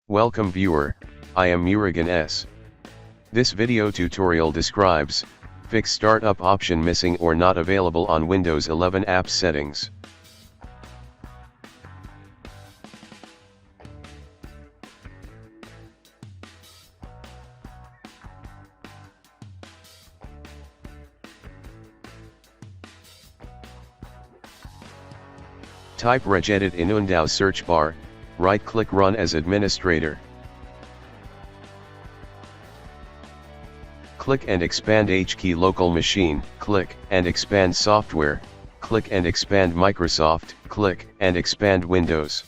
Welcome viewer, I am Murugan S. This video tutorial describes, fix startup option missing or not available on Windows 11 apps settings. Type regedit in Windows search bar, right-click Run as administrator. Click and expand HKey local machine, click and expand software, click and expand Microsoft, click and expand Windows.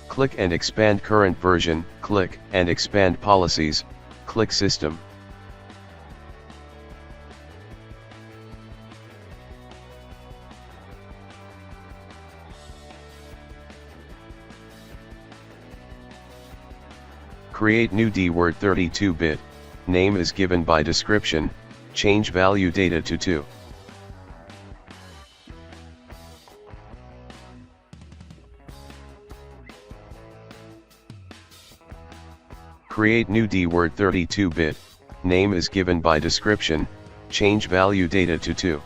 Click and expand current version, click and expand policies, click system. Create new DWord 32-bit, name is given by description, change value data to 2. Create new DWord 32-bit, name is given by description, change value data to 2.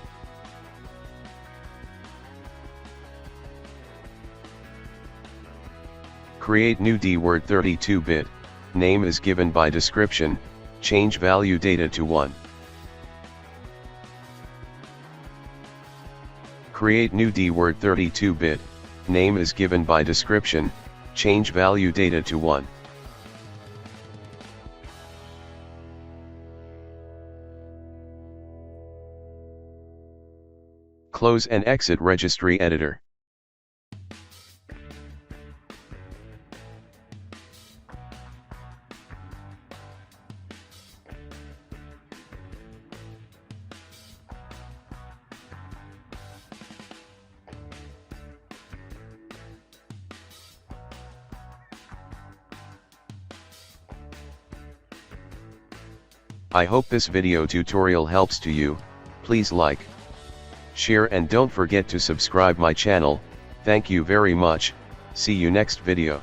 Create new DWord 32-bit, name is given by description, change value data to 1. Create new DWord 32-bit, name is given by description, change value data to 1. Close and exit Registry Editor. I hope this video tutorial helps to you. Please like, share and don't forget to subscribe my channel. Thank you very much. See you next video.